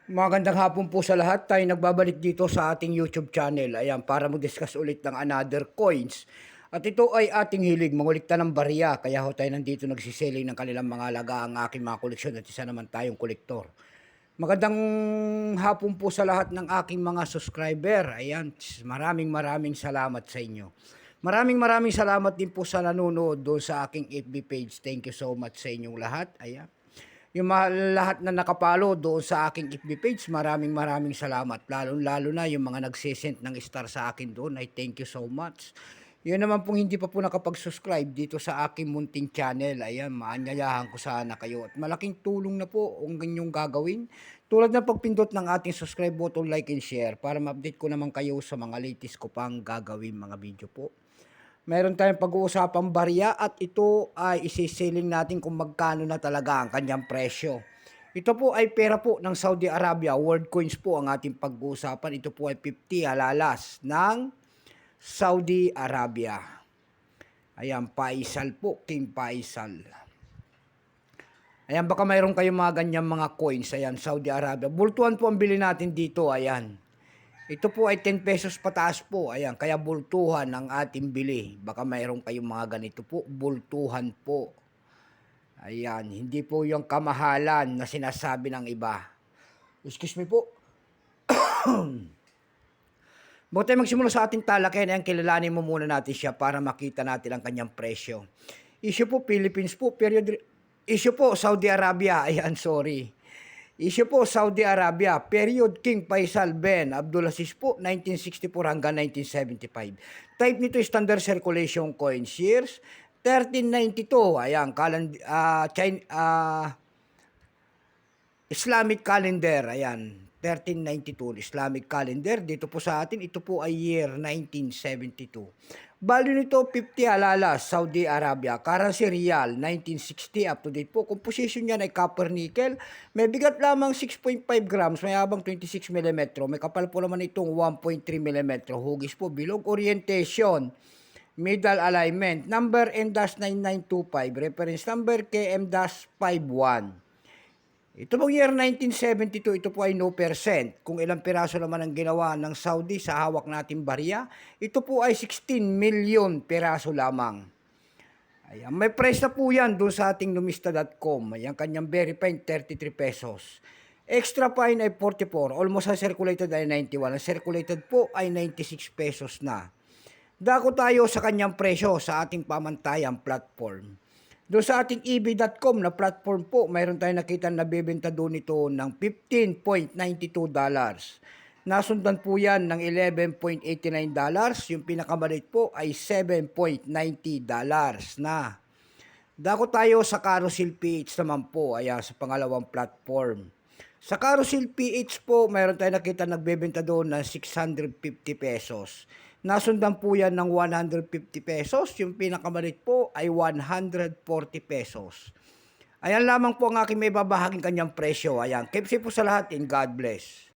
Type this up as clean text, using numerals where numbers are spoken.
Magandang hapon po sa lahat. Tayo nagbabalik dito sa ating YouTube channel. Ayan, para mag-discuss ulit ng another coins. At ito ay ating hilig, mangulikta ng barya. Kaya ho tayo nandito nagsiselling ng kanilang mga alaga ang aking mga koleksyon at isa naman tayong kolektor. Magandang hapon po sa lahat ng aking mga subscriber. Ayan, maraming salamat sa inyo. Maraming salamat din po sa nanonood doon sa aking FB page. Thank you so much sa inyong lahat. Ayan. Yung mga lahat na nakapalo doon sa aking FB page, maraming salamat. Lalo na yung mga nagsesend ng star sa akin doon, ay thank you so much. Yun naman pong hindi pa po nakapag-subscribe dito sa aking munting channel, ayan, maanyayahan ko sana kayo. At malaking tulong na po ang ganyong gagawin. Tulad ng pagpindot ng ating subscribe button, like and share para ma-update ko naman kayo sa mga latest ko pang gagawin mga video po. Meron tayong pag-uusapang barya at ito ay isiselling natin kung magkano na talaga ang kanyang presyo. Ito po ay pera po ng Saudi Arabia, world coins po ang ating pag-uusapan. Ito po ay 50 halalas ng Saudi Arabia. Ayan, Faisal po, King Faisal. Ayan, baka mayroon kayong mga ganyang mga coins. Ayan, Saudi Arabia. Bultuan po ang bili natin dito. Ayan. Ito po ay 10 pesos pataas po. Ayan, kaya bultuhan ang ating bili. Baka mayroon kayong mga ganito po. Bultuhan po. Ayan, hindi po yung kamahalan na sinasabi ng iba. Excuse me po. Bago tayo magsimula sa ating talakayan, ayan, kilalanin mo muna natin siya para makita natin ang kanyang presyo. Issue po, Philippines po. Issue po, Saudi Arabia. Ayan, sorry. Issue po, Saudi Arabia, period King Faisal bin Abdulaziz po, 1964 hanggang 1975. Type nito standard circulation coins. Years, 1392. Ayan, Islamic calendar. Ayan, 1392 Islamic calendar. Dito po sa atin, ito po ay year 1972. Value nito 50 halalas, Saudi Arabia. Currency Riyal, 1960 up to date po. Composition niya ay copper nickel. May bigat lamang 6.5 grams, may habang 26 mm. May kapal po naman itong 1.3 mm. Hugis po, bilog. Orientation, middle alignment. Number M-9925. Reference number KM-51. Ito pong year 1972, ito po ay no percent. Kung ilang piraso naman ang ginawa ng Saudi sa hawak nating barya, ito po ay 16 million piraso lamang. Ayan, may price na po yan doon sa ating numista.com. Ayan, kanyang very fine, 33 pesos. Extra fine ay 44. Almost ang circulated ay 91. Ang circulated po ay 96 pesos na. Dako tayo sa kanyang presyo sa ating pamantayang platform. Doon sa ating eb.com na platform po, mayroon tayong nakita na bibenta doon ito ng $15.92. Nasundan po yan ng $11.89. Yung pinakamalit po ay $7.90 na. Dako tayo sa Carousel PH naman po, ayan, sa pangalawang platform. Sa Carousel PH po, mayroon tayong nakita nagbebenta doon ng 650 pesos. Nasundan po yan ng 150 pesos. Yung pinakamalit po ay 140 pesos. Ayan lamang po ang aking may babahaging kanyang presyo. Ayan, keep safe po sa lahat and God bless.